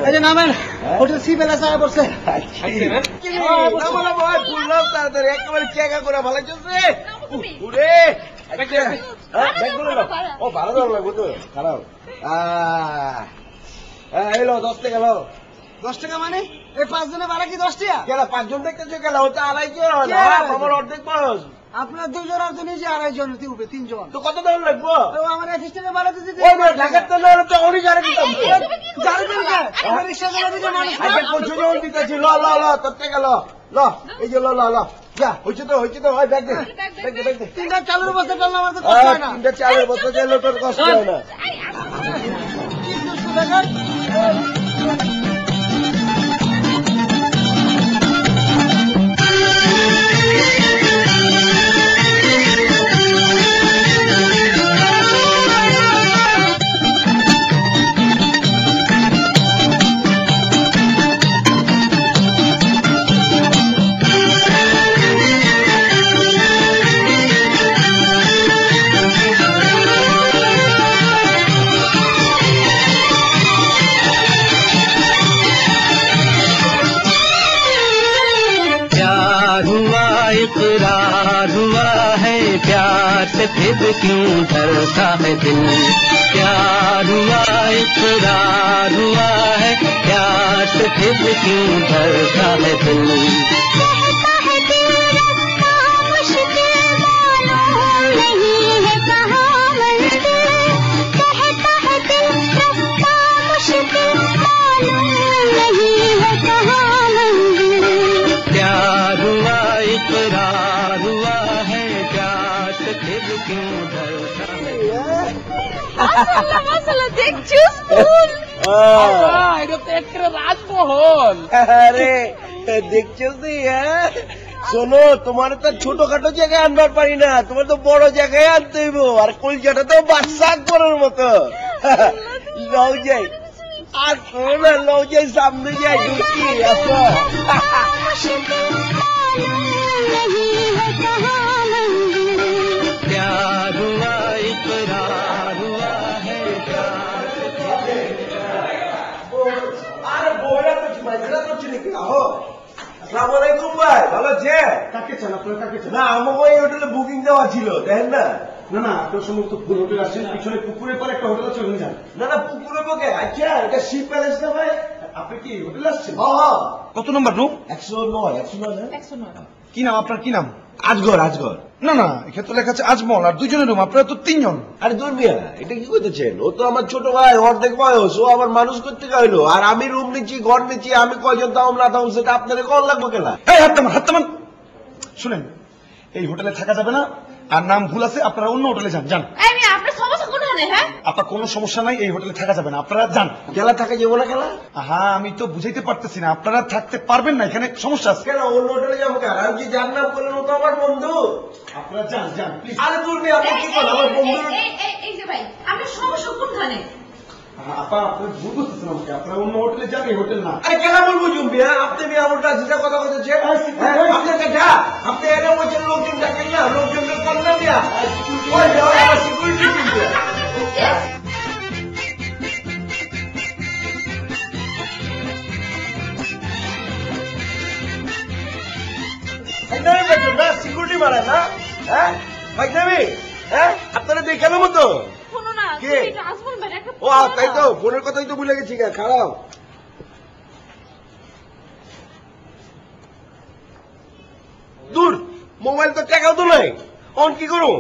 এই যে নামেন হোটেল সি প্যালেস আয়া পড়ছে তাড়াতাড়ি একেবারে চেকা করে ভালো চলছে উড়ে ও ভালো দাম লাগবে তো খারাপ এলো 10 টাকা গেল 10 টাকা মানে এই 5 জনের ভাড়া কি 10 টাকা গেল 5 জন দেখতেছো গেল ওটা আড়াইশো আমার অর্ধেক বয়স আপনার 2 জন আর তো নিজে 2.5 জন উঠবে 3 জন তো কত দাম লাগবো আমার অ্যাসিস্ট্যান্টের ভাড়া দিতে ঢাকার তো না তো অনেক আরে দিতাম জানি না রিকশা চালা দিতে মানুষ আগে পৌঁছে জন দিতেছি ল ল ল তোর টাকা ল ল এই যে ল ল ল যা হইছে তো ওই ব্যাগ দে ব্যাগ দে তিনটা চালের বস্তা টাল আমার তো কষ্ট হয় না তিনটা চালের বস্তা চাইলে তোর কষ্ট হয় না इकरार हुआ है प्यार से फिर क्यों डरता है दिल प्यार हुआ इकरार हुआ है प्यार से फिर क्यों डरता है दिल प्यार हुआ इकरार हुआ है प्यार से फिर क्यों डरता है মাশাআল্লাহ দেখছো স্কুল এটা তো একটা রাজমহল আরে দেখছো তুই হ্যাঁ শোনো তোমার তো ছোটখাটো জায়গায় আনবার পারি না তোমার তো বড় জায়গায় আনতে হইব আর কলজাটা তো বাচ্চা করার মতো লও যাই আর শোনো লও যাই সামনে যাই ঢুকি আসো प्यार हुआ इकरार हुआ है আরে বইরা তো মাইজরা তো চিনি কি আহো আসসালামু আলাইকুম ভাই ভালো আছে কাকে চান আপনারা কাকে চান না আমাকে ওই হোটেলে বুকিং দেওয়া ছিল দেখেন না না না আপনার সমস্ত ফুল হোটেল আসছেন পিছনে পুকুরের পর একটা হোটেল আছে ওখানে যান না না পুকুরে বকে আচ্ছা এটা শিপ প্যালেস না ভাই আপনি কি হোটেলে আসছেন হ্যাঁ কত নম্বর রুম 109 কি নাম আপনার কি নাম আজগর না না এখানে তো লেখা আছে আজমল আর 2 জনের রুম আপনারা তো 3 জন আরে দূর মিয়া এটা কি করতেছেন ও তো আমার ছোট ভাই অর্ধেক বয়স ও আমার মানুষ করতে গেলো আর আমি রুম নিচ্ছি ঘর নিচ্ছি আমি কয়জন দাম না দাম সেটা আপনাদের কল লাগবে কেনা এই হাত্তামান শুনেন এই হোটেলে থাকা যাবে না আর নাম ভুল আছে আপনারা অন্য হোটেলে যান যান আমি আপনার সমস্যা কোনখানে হ্যাঁ আপনার কোনো সমস্যা নাই এই হোটেলে থাকা যাবে না আপনারা যান খেলা থাকে যাবো না খেলা হ্যাঁ আমি তো বুঝাইতে পারতেছি না আপনারা থাকতে পারবেন না এখানে সমস্যা আছে কেন অন্য হোটেলে যাবো কেন আমি যে যার নাম করলেন ও তো আমার বন্ধু আপনারা যান যান প্লিজ আরে দূর মিয়া আপনি কি করেন আমার বন্ধু এই যে ভাই আপনার সমস্যা কোনখানে আপা আপনার ভুল বুঝতেছেন আমাকে আপনারা অন্য হোটেলে যান এই হোটেল না আরে কেন বলবো জুম্বিয়া আপনি মিয়া আমার কাছে যেটা কথা বলছেন আপনার কাছে আপনি এনে বলছেন লোকজন ডাকেন না লোকজনকে করলেন দিয়া ওই যাও আমার সিকিউরিটি কিন্তু সিকিউরিটি মারা না হ্যাঁ ভাই দেবী হ্যাঁ আপনারা দেখানো মতো শোনো না কে? এটা আজমল ভাই একটা ও তাই তো ফোনের কথাই তো ভুলে গেছি খারাপ দূর মোবাইল তো টাকাও তো নাই অন কি করো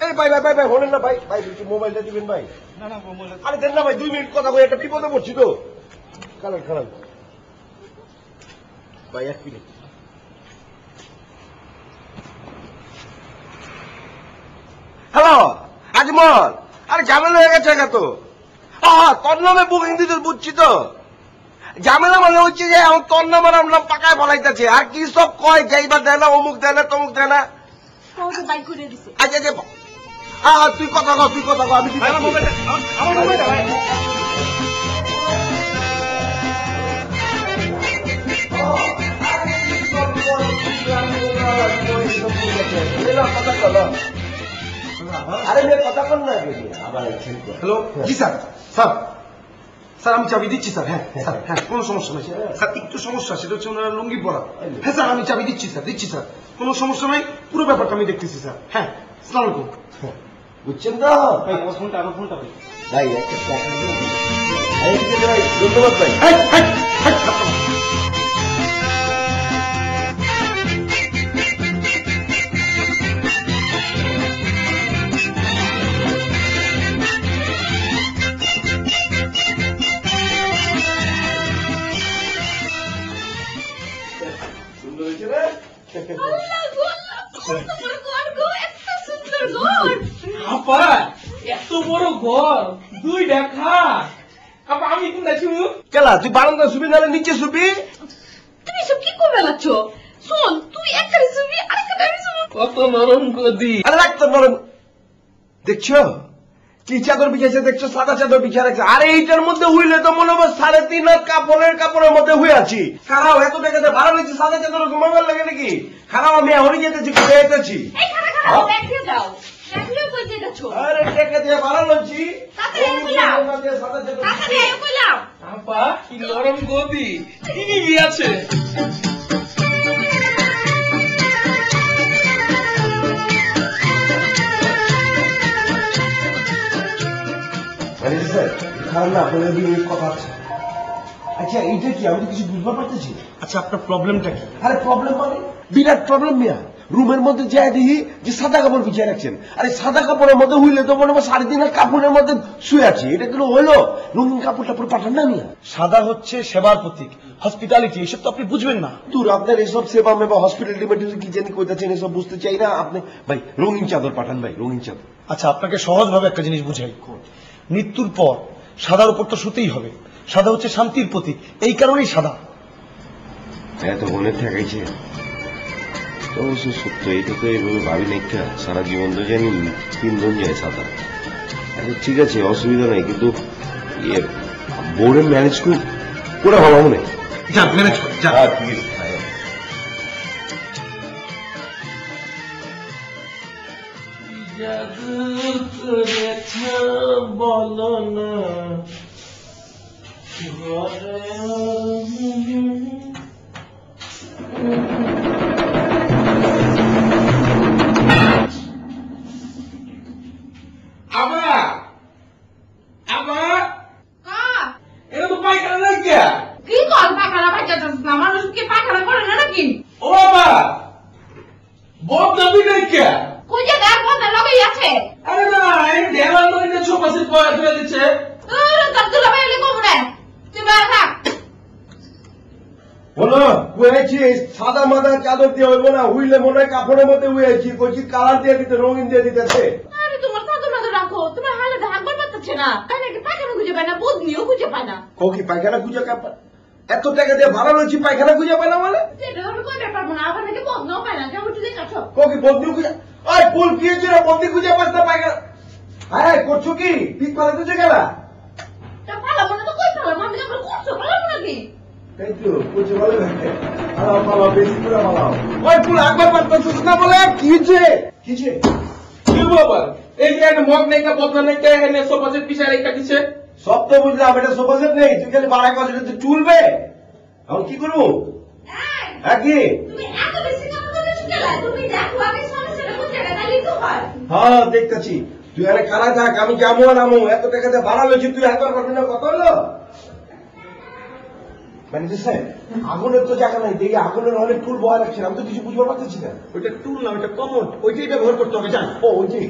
এই ভাই ভাই ভাই ভাই হলেন না ভাই ভাই একটু মোবাইলটা দিবেন ভাই না না আরে দেন না ভাই 2 মিনিট কথা বলে একটা বিপদে পড়ছি তো খারাপ ভাই 1 মিনিট হ্যালো আজমল আরে ঝামেলা হয়ে গেছে তো তোর নামে বুকিং দিতে বুঝছি তো ঝামেলা মানে হচ্ছে যে আমার তোর নামের নাম পাকায় ফলাইতেছে আর কি সব কয় যাইবার দেয় না অমুক দেয় না তমুক দেয় না সহজে বাইক করে দিছে আচ্ছা তুই কথা কর আমি আমার মোবাইলটা ভাই আরে মেয়ে কথা কর না আবার হ্যালো জি স্যার স্যার স্যার আমি চাবি দিচ্ছি স্যার। হ্যাঁ স্যার, হ্যাঁ কোনো সমস্যা নেই স্যার। একটু সমস্যা, সেটা হচ্ছে ওনারা লুঙ্গি পরা। হ্যাঁ স্যার আমি চাবি দিচ্ছি স্যার, দিচ্ছি স্যার, কোনো সমস্যা নাই। পুরো ব্যাপারটা আমি দেখতেছি স্যার। হ্যাঁ আসসালামু আলাইকুম। বুঝছেন তো আমার ফোনটা ভাই। ভাই একটা টাকা দিন। ভাই, ভাই, ধন্যবাদ ভাই। এই, এই, এই, সুন্দর হয়েছে রে? আপা এত বড় ঘর, দুই দেখা। আপা আমি কোনটা শুনু? কেলা তুই বারান্দা শুবি নাহলে নিচে শুবি? তুমি সব কি করে বেলাচ্ছ? শোন, তুই একটা ছবি আরেকটা ছবি। কত নরম গদি। আরে রাখতো নরম। দেখছো কি চাদর বিছাইছে দেখছো? সাদা চাদর বিছা রাখছে। আরে এইটার মধ্যে হুইলে তো মনে হবে 3.5 হাত কাপড়ের মধ্যে হুয়ে আছি। খারাপ এত টাকাতে ভাড়া নিচ্ছি, সাদা চাদর ঘুমাবার লাগে নাকি? খারাপ আমি এখনই যেতেছি, ঘুরে যেতেছি। এই খারাপ ব্যাগ দিয়ে দাও। ব্যাগ দিয়ে কই দিয়ে যাচ্ছ? আরে টাকা দিয়ে ভাড়া নিচ্ছি। তাড়াতাড়ি আয় কইলাম। সাদা চাদর তাড়াতাড়ি আয় কইলাম। আপা কি নরম গদি, কি আছে? স্যার খারাপ না, আপনাদের 2 মিনিট কথা আছে। আচ্ছা এইটা কি, আমি তো কিছু বুঝতে পারতেছি। আচ্ছা আপনার প্রবলেমটা কি? আরে প্রবলেম মানে বিরাট প্রবলেম মিয়া। রুমের মধ্যে যাই দেখি যে সাদা কাপড় বিছিয়ে রাখছেন। আরে সাদা কাপড়ের মধ্যে হইলে তো মনে হয় 3.5 হাত কাপড়ের মধ্যে শুয়ে আছি। এটা কিন্তু হইলো রঙিন কাপড় টাপড় পাঠান না মিয়া। সাদা হচ্ছে সেবার প্রতীক, হসপিটালিটি, এসব তো আপনি বুঝবেন না। দূর আপনার এসব সেবা মেবা হসপিটালিটি মেটেরিয়াল কি জানি কইতাছেন, এসব বুঝতে চাই না। আপনি ভাই রঙিন চাদর পাঠান, ভাই রঙিন চাদর। আচ্ছা আপনাকে সহজভাবে একটা জিনিস বুঝাই। মৃত্যুর পর সাদার উপর তো শুতেই হবে। সাদা হচ্ছে শান্তির প্রতীক, এই কারণেই সাদা। এত মনে ঠেকাইছে তো অবশ্য সত্য। এটা তো এইভাবে ভাবি নাই, সারা জীবন তো জানি 3 জন যায় সাদা। আচ্ছা ঠিক আছে, অসুবিধা নাই, কিন্তু বোর্ডে ম্যানেজ করে ভালো মনে। যান ম্যানেজ করুন, যান। হ্যাঁ ঠিক আছে। জাদু করেছ বলো না আবার আবার হ্যাঁ, এটা তো পায়খানা নাই কে? কি কর পাখানা পাইতে যাচ্ছ না? মানুষ কি পাখানা করে না নাকি? ও বাবা বদনামি নাই কে? কই যে গার বন্ধা লাগাই আছে? আরে না এই দেওয়াল তো এটা ছোপা সিট পয়া ধরে দিচ্ছে। তার দুলা বাইলে কমরে। তুই বাইরে থাক। বলো কুয়েছি সাদা মাদা চাদর দিয়ে হইব না, হুইলে মনে হয় কাপড়ের মধ্যে হুয়েছি। কইছি কালার দিয়ে দিতে, রঙিন দিয়ে দিতেছে। আরে তোমার চাদর মাদর রাখো, তোমার হালে ধাকবার পাচ্ছে না। তাই নাকি পাখানা খুঁজে পায় না, বদনিও খুঁজে পায় না। কি পায়খানা খুঁজে কাপড় এত টাকা দিয়ে ভাড়া রয়েছি, পায়খানা খুঁজে পায় না মানে? সেটা আমি কইতে পারবো না, আবার নাকি বদনাও পায় না। যেমন তুই দেখাচ্ছ। কি বন্ধু খুঁজে, ওই ফুল কি হয়েছিল? বন্দি খুঁজে পাস না পায়খানা? হ্যাঁ করছো কি? ঠিক পালাতে গেলা? তা পালাবো না তো কই পালাবো? আমি আমরা করছো পালাবো নাকি? তাই তো করছে বলে পালাও পালাও, বেশি করে পালাও। ওই ফুল একবার পারতেছিস না বলে কি হয়েছে? কি হয়েছে? কি বাবা এই যে একটা মগ নেই বদনা নেই এনে সোফা সেট পিছায় রেখে দিচ্ছে। সব তো বুঝলাম, এটা সোফা সেট নেই, তুই খালি বাড়াই কথা, এটা চুলবে। এখন কি করবো? হ্যাঁ কি? তুমি এত বেশি কথা বলছো কেন? তুমি দেখো আগে সমস্যাটা কোথায়, তাহলেই তো হয়। হ্যাঁ দেখতেছি, তুই আরে কারা থাক, আমি যাবো আর আমো। এত টাকা দিয়ে ভাড়া লইছি, তুই একবার করবি না? কত হলো? ম্যানেজার সাহেব আগুনের তো জায়গা নাই, দেখি আগুনের হলে টুল বয়া রাখছেন, আমি তো কিছু বুঝতে পারতেছি না। ওইটা টুল না, ওইটা কমোড, ওইটাই ব্যবহার করতে হবে। যান। ও ওই যে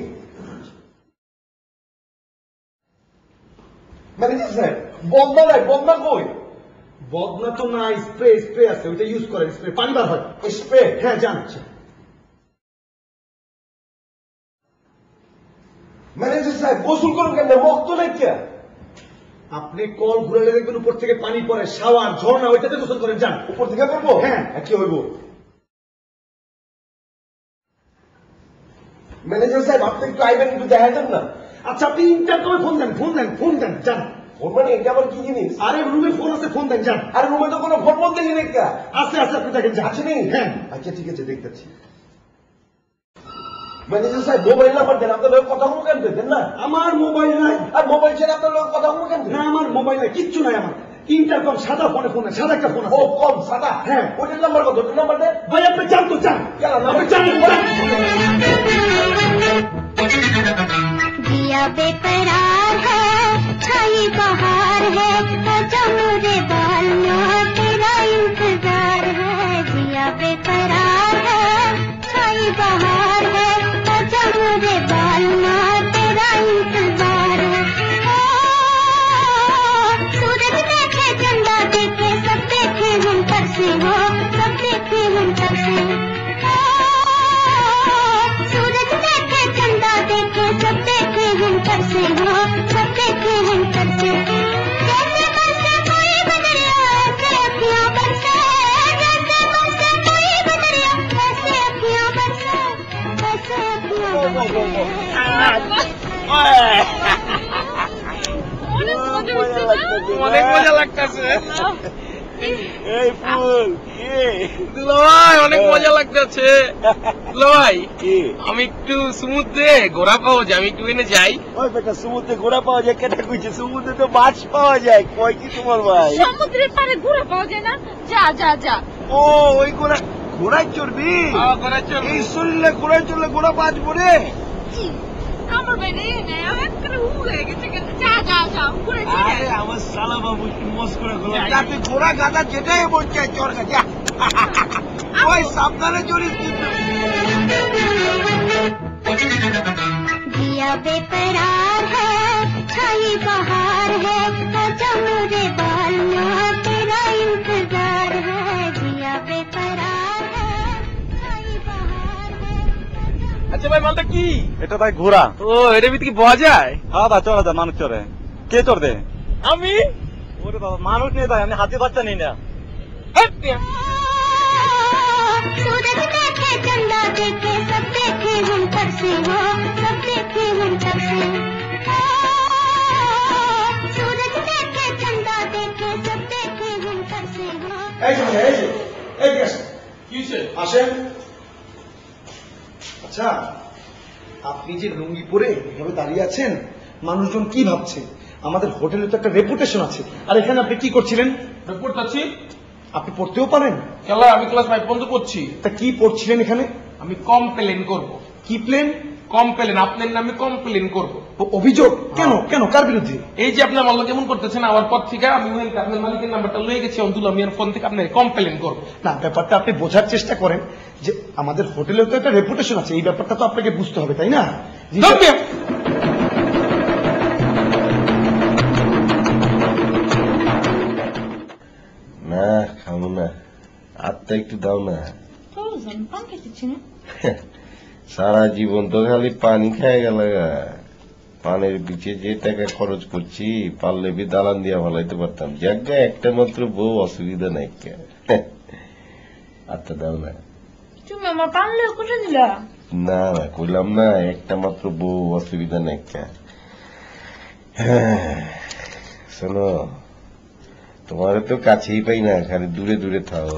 ম্যানেজার সাহেব বদনা নাই, বদনা কই? বদনা তো না, স্প্রে স্প্রে আছে, ওইটা ইউজ করেন। স্প্রে পানি বার হয়। স্প্রে? হ্যাঁ যান। ম্যানেজার সাহেব গোসল করুন কেন? মগ তো নাই কে? আপনি কল ঘুরালে দেখবেন উপর থেকে পানি পড়ে, শাওয়ার ঝর্ণা, ওইটাতে গোসল করেন। যান। উপর থেকে করবো? হ্যাঁ। আর কি হইব? ম্যানেজার সাহেব আপনি একটু আইবেন, একটু দেখা দেন না। আচ্ছা আপনি ইন্টারকমে ফোন দেন, ফোন দেন, ফোন দেন। যান। ফোন মানে এটা আবার কি জিনিস? আরে রুমে ফোন আছে, ফোন দেন। যান। আর রুমে তো কোনো ফোন বন্ধ নেই কা? আছে আছে, আপনি দেখেন। যান। আছে নেই? হ্যাঁ। আচ্ছা ঠিক আছে, দেখতেছি। ম্যানেজার সাহেব মোবাইল নাম্বার দেন, আপনার লোক কথা বলবো কেন দেন না? আমার মোবাইল নাই। আর মোবাইল ছেড়ে আপনার লোক কথা বলবো কেন? না আমার মোবাইল নাই, কিচ্ছু নাই আমার। ইন্টারকম সাদা ফোনে ফোনে সাদা একটা ফোন ও আছে। কম সাদা? হ্যাঁ। ওইটার নাম্বার কত? ওইটার নাম্বার দেন। ভাই আপনি যান তো যান। কেন না? আপনি যান, যান। दिया बेकरार है, छाई बहार है, आजा मेरे बालियां तेरा इंतजार है। दिया बेकरार है, छाई बहार है, आजा मेरे बालियां तेरा इंतजार है। ओ, सूरज देखे चंदा देखे सब देखे हम तरसे हो, सब देखे हम तरसे। सूरज देखे चंदा देखे सब देखे हम तरसे हो, सब देखे हम तरसे। जैसे बरसे कोई बदरिया ऐसे अखियां बरसे, जैसे बरसे कोई बदरिया ऐसे अखियां बरसे, ऐसे अखियां बरसे। অনেক মজা লাগতেছে। এই ফুল কি? ভাই অনেক মজা লাগতেছে। ভাই কি? আমি একটু সমুদ্রে ঘোরা পাবো যে, আমি একটু এনে যাই। ওই বেটা সমুদ্রে ঘোড়া পাওয়া যায় কেটে কইছে? সমুদ্রে তো মাছ পাওয়া যায়। কয় কি তোমার ভাই? সমুদ্রের পাড়ে ঘুরে পাওয়া যায় না? যা যা যা। ও ওই ঘোড়ায় চড়বি? ঘোরা চল। এই শরীরে ঘোড়ায় চড়লে ঘোড়া বাঁচবো রে? আমার বাইরে একেবারে উড়ে গেছে। যা যা যা ঘুরে আরে আমার শালা বাবু কি মস্ত করে গেল। যাতে ঘোড়া গাদা যেটাই বলছে চড় গা যা। ওই সাবধানে চড়িস কিন্তু। दिया बेकरार है, छाई बहार है, आजा मेरे बालियां तेरा इंतजार है। दिया बेकरार है, छाई बहार है। আচ্ছা ভাই মালটা কি? এটা ভাই ঘোড়া। ও এটার ভিতরে কি পাওয়া যায়? হ্যাঁ ভাই চড়া যায়, মানুষ চড়ে। কে চড়বে? আমি ওরে বাবা মানুষ নেই ভাই, আমি হাতি বাচ্চা নেই না। सूरज देखे चंदा देखे सब देखे हम तरसे हो, सब देखे हम तरसे। सूरज देखे चंदा देखे सब देखे हम तरसे हो। এই যে ভাই, এই যে এই যে আসেন। কি হয়েছে? আসেন। আচ্ছা আপনি যে লুঙ্গি পরে এভাবে দাঁড়িয়ে আছেন, মানুষজন কি ভাবছে? আমাদের হোটেলে তো একটা রেপুটেশন আছে। আর এখানে আপনি কি করছিলেন? রিপোর্ট আছি। আপনি পড়তেও পারেন? খেলা আমি ক্লাস 5 পর্যন্ত পড়ছি। তা কি পড়ছিলেন এখানে? আমি কমপ্লেন করব। কি প্লেন? কমপ্লেন, আপনার নামে কমপ্লেন করব। অভিযোগ? কেন কেন কার বিরুদ্ধে? এই যে আপনার মাল্লা কেমন করতেছেন, আমার পর থেকে আমি আপনার মালিকের নাম্বারটা লয়ে গেছি অন্তুল, আমি আর ফোন থেকে আপনার কমপ্লেন করব। না ব্যাপারটা আপনি বোঝার চেষ্টা করেন যে আমাদের হোটেলেও তো একটা রেপুটেশন আছে, এই ব্যাপারটা তো আপনাকে বুঝতে হবে তাই না? জি, স্যার। না খাবো না, আত্মা একটু দাও না। পান খেতেছি না। সারা জীবন তো খালি পানি খায় গেল। পানের পিছে যে টাকা খরচ করছি, পারলে বি দালান দিয়া ভালাইতে পারতাম। জায়গা একটা মাত্র বউ, অসুবিধা নাই। আত্মা দাও না। তুমি আমার পান লেগে কোথা দিলা? না না কইলাম না, একটা মাত্র বউ, অসুবিধা নাই। শোনো, তোমার তো কাছেই পাই না, খালি দূরে দূরে থাও।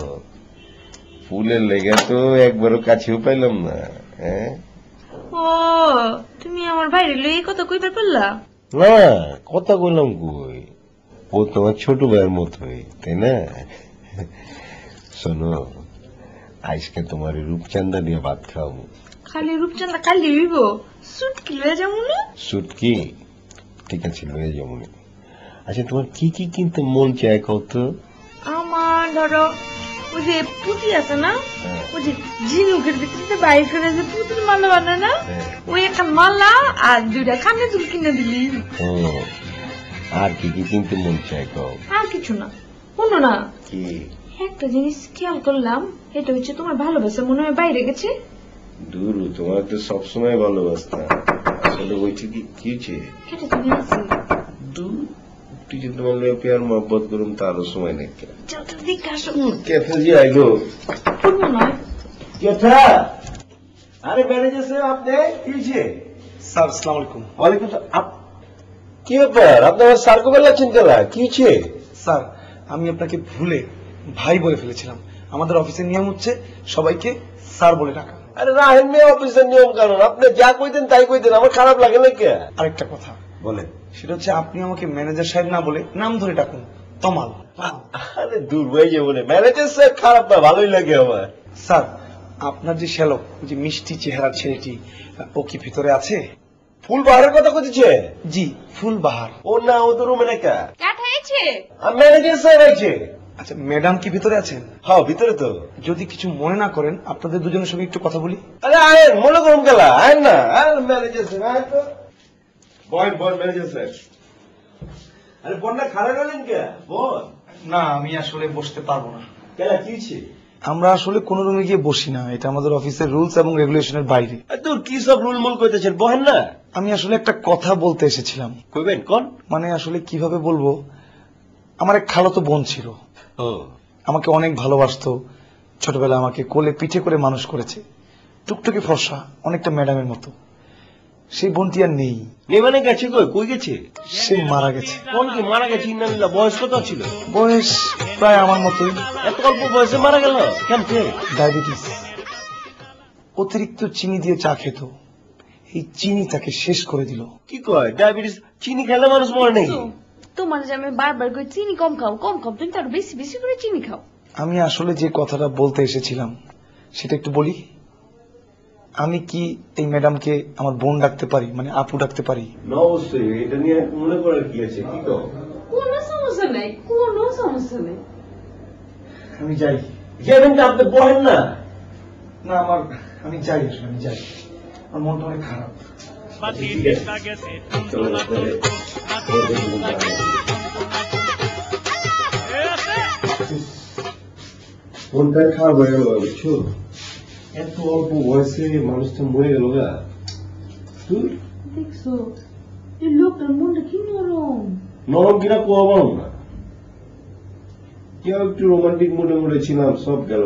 ফুলের লেগে তো একবারও কাছেও পাইলাম না। হ্যাঁ ও তুমি আমার বাইরে লই কত কইবার পারলা? না কথা কইলাম কই, ও তোমার ছোট ভাইয়ের মতোই, তাই না? শোনো, আজকে তোমার রূপচান্দা দিয়ে ভাত খাওয়াবো। খালি রূপচান্দা কালি হইব? সুটকি লয়ে যাবো না? সুটকি? ঠিক আছে লয়ে যাবো। আচ্ছা তোমার কি কি কিনতে মন চায় কত? আমার ধরো ওই যে পুঁতি আছে না, ওই যে ঝিনুকের ভিতরে বাইর করে যে পুঁতির মালা বানায় না, ওই একটা মালা আর 2টা কানে দুল কিনে দিলি। ও আর কি কি কিনতে মন চায় কও? আর কিছু না। শোনো না, কি? একটা জিনিস খেয়াল করলাম, এটা হচ্ছে তোমার ভালোবাসা মনে হয় বাইরে গেছে। দূর, তোমার তো সবসময় ভালোবাসতাম। আসলে ওইটা কি হয়েছে? কেটে তুমি আছি দূর, তুই যে তোমার লোক প্যার মহব্বত করুম তারও সময় নেই। যাও তো দিকে আসো। কেথা জি আইলো? শুনবো নয় কেথা? আরে ম্যানেজার সাহেব আপনি কি হয়েছে? স্যার আসসালামু আলাইকুম। ওয়ালাইকুম আসসালাম। কি ব্যাপার, আপনি আমার স্যারকে বলছেন কেলা? কি হয়েছে? স্যার আমি আপনাকে ভুলে ভাই বলে ফেলেছিলাম। আমাদের অফিসের নিয়ম হচ্ছে সবাইকে স্যার বলে ডাকা। আরে রাহেন মেয়ে অফিসের নিয়ম কানুন, আপনি যা কইতেন তাই কইতেন, আমার খারাপ লাগে না কে? আরেকটা কথা বলেন। সেটা হচ্ছে আপনি আমাকে ম্যানেজার সাহেব না বলে নাম ধরে ডাকুন, তমাল। আরে দূর ভাই যে বলে ম্যানেজার সাহেব খারাপ না, ভালোই লাগে আমার। স্যার আপনার যে শ্যালক, যে মিষ্টি চেহারার ছেলেটি, ও কি ভিতরে আছে? ফুল বাহারের কথা কইতেছে? জি, ফুল বাহার। ও না, ও তো রুমে রেখা। কাঠ হয়েছে? আর ম্যানেজার সাহেব আছে। আচ্ছা, ম্যাডাম কি ভিতরে আছেন? হ্যাঁ ভিতরে তো। যদি কিছু মনে না করেন আপনাদের দুজনের সঙ্গে একটু কথা বলি। আরে আয়েন, মনে করুন গেলা, আয়েন না। আরে ম্যানেজার সাহেব আয়েন তো। বল ম্যানেজার সাহেব। আরে বন্যা খারাপ হলেন কে? বল। না, আমি আসলে বসতে পারবো না। কেলা কিছে? আমরা আসলে কোন রুমে গিয়ে বসি না, এটা আমাদের অফিসের রুলস এবং রেগুলেশনের বাইরে। তোর কি সব রুল মুল কইতেছেন, বহেন না। আমি আসলে একটা কথা বলতে এসেছিলাম। কইবেন কোন? মানে আসলে কিভাবে বলবো, আমার এক খালাতো বোন ছিল, ও আমাকে অনেক ভালোবাসতো, ছোটবেলা আমাকে কোলে পিঠে করে মানুষ করেছে, টুকটুকি ফর্সা, অনেকটা ম্যাডামের মতো। সেই বোনটি আর নেই। মানে গেছে কই গেছে? সে মারা গেছে। কোন কি মারা গেছে? ইন্নালিল্লাহ। বয়স কত ছিল? বয়স প্রায় আমার মতোই। এত অল্প বয়সে মারা গেল কেন? ডায়াবেটিস, অতিরিক্ত চিনি দিয়ে চা খেত, এই চিনি তাকে শেষ করে দিল। কি কয়? ডায়াবেটিস চিনি খেলে মানুষ মরে নাকি? তোমার যে আমি বারবার করে চিনি কম খাও কম খাও, তুমি তার বেশি বেশি করে চিনি খাও। আমি আসলে যে কথাটা বলতে এসেছিলাম সেটা একটু বলি। আমি কি এই ম্যাডামকে আমার বোন ডাকতে পারি, মানে আপু ডাকতে পারি? না অবশ্যই, এটা নিয়ে মনে করার কি আছে? কি কও? কোনো সমস্যা নেই, কোনো সমস্যা নেই। আমি যাই। যাবেন তো? আপনি বলেন না। না, আমি যাই, আসলে আমি যাই, আমার মনটা অনেক খারাপ। চলো তাহলে। মনটা খারাপ হয়ে গেল, বুঝছো? এত অল্প বয়সে মানুষটা মরে গেল গা। তুই দেখছো এই লোকটার মনটা কি নরম। নরম কিনা কোয়াবাম না, কেউ একটু রোমান্টিক মোডে মোডে ছিলাম, সব গেল।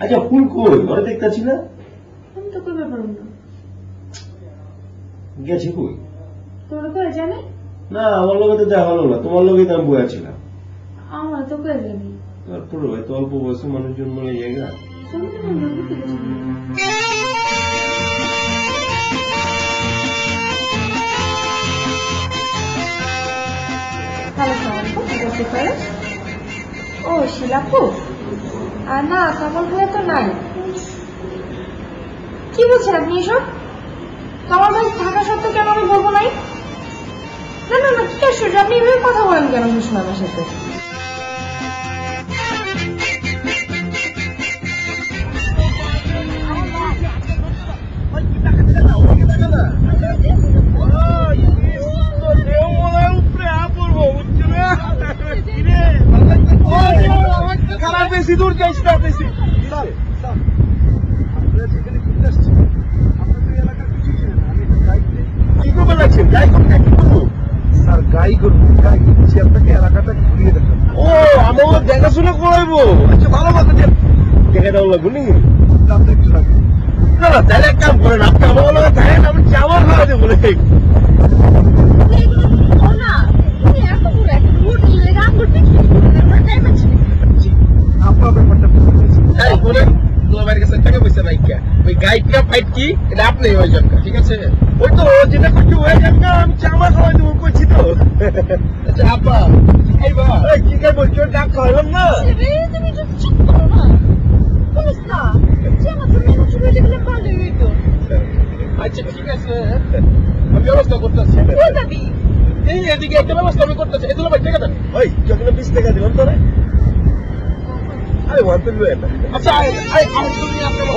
আচ্ছা ফুল কই? ঘরে দেখতেছি না। আমি তো কই ব্যাপার না। গেছে কই? তোরা কই জানে? না, আমার লগে তো দেখা হলো না, তোমার লগে তো আমি বইয়াছিলাম। আমার তো কই জানি। তারপরে এত অল্প বয়সে মানুষজন মরে জায়গা। ও শিলাপু, না কামাল ভাইয়া তো নাই। কি বলছেন আপনি এসব? কামাল ভাই থাকা সত্ত্বেও কেন আমি বলবো নাই? না না না, কি আশ্চর্য, আপনি এভাবে কথা বলেন কেন ভীষণ আমার সাথে? বেশি দূর যাইস না, বেশি কি করবে লাগছেন? গাই করতে কি করবো? স্যার গাই করবো, গাই করছি আপনাকে, এলাকাটা ঘুরিয়ে দেখাবো। ও আমার দেখাশোনা করাইবো? আচ্ছা ভালো কথা, দেখে দেওয়া লাগবো নাকি? দাম তো একটু লাগবে। না না, তাহলে এক কাম করেন, আপনি আমার লগে থাকেন, আমি চাওয়ার খাওয়া দেবো। আপনার ব্যাপারটা বুঝতে পেরেছি। ঠিক আছে, ওই তো যেটা করছি ওই জায়গা আমি চাওয়ার খাওয়া দেবো করছি তো। আচ্ছা আপা কি খাইবা? কি খাইবো? কেউ ডাক খাওয়ালাম না। আচ্ছা ঠিক আছে, আমি ব্যবস্থা করতেছি। এই এদিকে একটা ব্যবস্থা আমি করতেছি। এই দুটো ভাই টাকা দেন। ওই যখন 20 টাকা দিলাম তোরা, আরে ওয়ান তুলবে না। আচ্ছা তুমি আপনার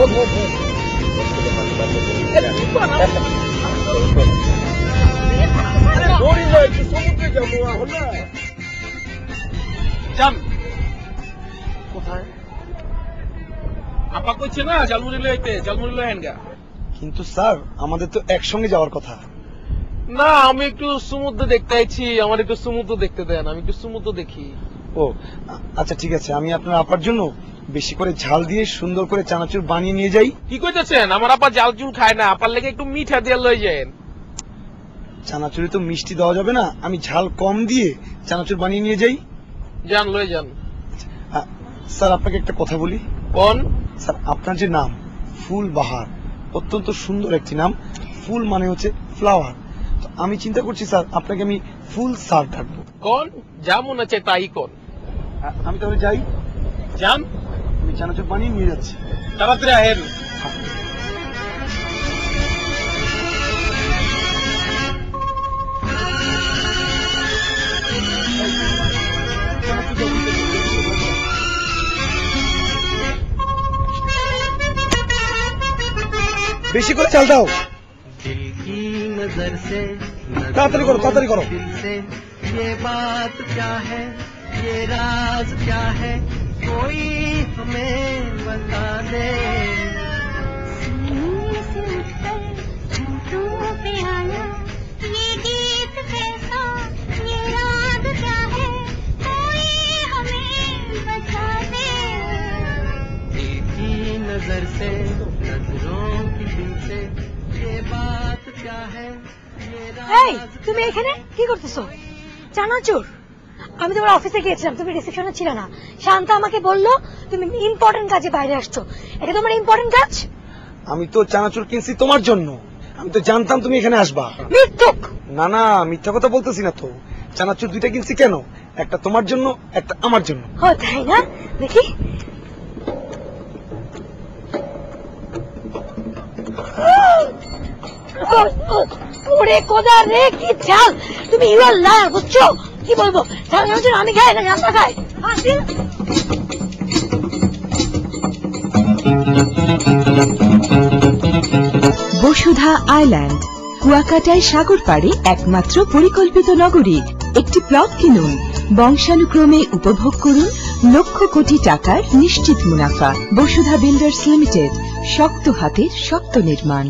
কোথায় আপা কইছে না জালমুড়ি লইতে, জালমুড়ি লয়েন গা। কিন্তু স্যার আমাদের তো একসঙ্গে যাওয়ার কথা। না, আমি একটু সমুদ্র দেখতে আইছি, আমার একটু সমুদ্র দেখতে দেন, আমি একটু সমুদ্র দেখি। ও আচ্ছা ঠিক আছে, আমি আপনার আপার জন্য বেশি করে ঝাল দিয়ে সুন্দর করে চানাচুর বানিয়ে নিয়ে যাই। কি কইতেছেন? আমার আপা জাল চুল খায় না, আপার লেগে একটু মিঠা দিয়ে লই যান। চানাচুরে তো মিষ্টি দেওয়া যাবে না, আমি ঝাল কম দিয়ে চানাচুর বানিয়ে নিয়ে যাই। যান লই যান। স্যার আপনাকে একটা কথা বলি। কোন? স্যার আপনার যে নাম ফুল বাহার, অত্যন্ত সুন্দর একটি নাম। ফুল মানে হচ্ছে ফ্লাওয়ার। তো আমি চিন্তা করছি স্যার আপনাকে আমি ফুল স্যার ডাকবো। কোন যা মনে আছে তাই কর। আমি তাহলে যাই। যান, আমি চানাচুর বানিয়ে নিয়ে যাচ্ছি। তাড়াতাড়ি আহেন। বেশি করে চাল দাও। তাড়াতাড়ি করো, তাড়াতাড়ি করো। ये बात क्या है, ये राज क्या है, कोई हमें बता दे। सीने से उठकर होठों पे आया, ये गीत कैसा, ये राग क्या है, कोई हमें बता दे। एक ही नजर से, नजरों की दिल से, ये बात क्या है, ये এই राज তুমি এখানে কি করতেছো? চানাচুর, আমি তোমার অফিসে গিয়েছিলাম, তুমি রিসেপশনে ছিল না। শান্তা আমাকে বললো তুমি ইম্পর্টেন্ট কাজে বাইরে আসছো। এটা তোমার ইম্পর্টেন্ট কাজ? আমি তো চানাচুর কিনছি তোমার জন্য, আমি তো জানতাম তুমি এখানে আসবা। মিথ্যুক। না না, মিথ্যা কথা বলতেছি না তো। চানাচুর দুইটা কিনছি কেন, একটা তোমার জন্য, একটা আমার জন্য। ও তাই না? দেখি। ওরে কোদা রে, কি ঝাল! তুমি ইউর লায়ার, বুঝছো? কি বলবো, চানাচুর আমি খাই না, জানতা খাই। বসুধা আইল্যান্ড, কুয়াকাটায় সাগর পাড়ে একমাত্র পরিকল্পিত নগরী। একটি প্লট কিনুন, বংশানুক্রমে উপভোগ করুন লক্ষ কোটি টাকার নিশ্চিত মুনাফা। বসুধা বিল্ডার্স লিমিটেড, শক্ত হাতের শক্ত নির্মাণ।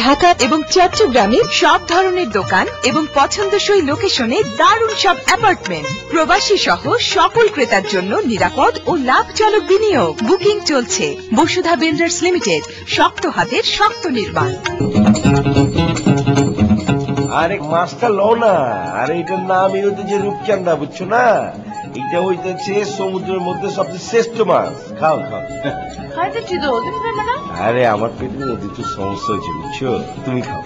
ঢাকা এবং চট্টগ্রামে সব ধরনের দোকান এবং পছন্দসই লোকেশনে দারুণ সব অ্যাপার্টমেন্ট, প্রবাসী সহ সকল ক্রেতার জন্য নিরাপদ ও লাভজনক বিনিয়োগ। বুকিং চলছে। বসুধা বিল্ডার্স লিমিটেড, শক্ত হাতের শক্ত নির্মাণ। আরে মাছটা লো না, আরে এটার নাম হইতেছে রূপচান্দা, বুঝছো না? এটা হইতেছে সমুদ্রের মধ্যে সবচেয়ে শ্রেষ্ঠ মাছ। খাও খাও। খাইতেছি তো, তুমি খাবে না? আরে আমার পেটের মধ্যে একটু সমস্যা হয়েছে, বুঝছো? তুমি খাও।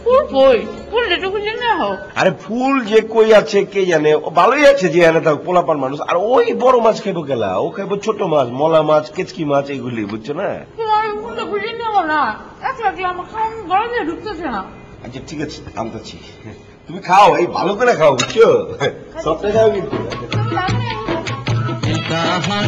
ফুল কই? ফুল যেটুকু জেনে হোক। আরে ফুল যে কই আছে কে জানে, ও ভালোই আছে যে এনে থাক পোলাপান মানুষ। আর ওই বড় মাছ খাইবো কেলা, ও খাইবো ছোট মাছ, মলা মাছ, কেচকি মাছ, এগুলি, বুঝছো না? আমি ফুলটা বুঝে নেবো না, একলা আমার খাওয়ান গরমে ঢুকতেছে না। আচ্ছা ঠিক আছে, আনতেছি। তুমি খাও, এই ভালো করে খাও, বুঝছো? সবটা খাও কিন্তু। कहाँ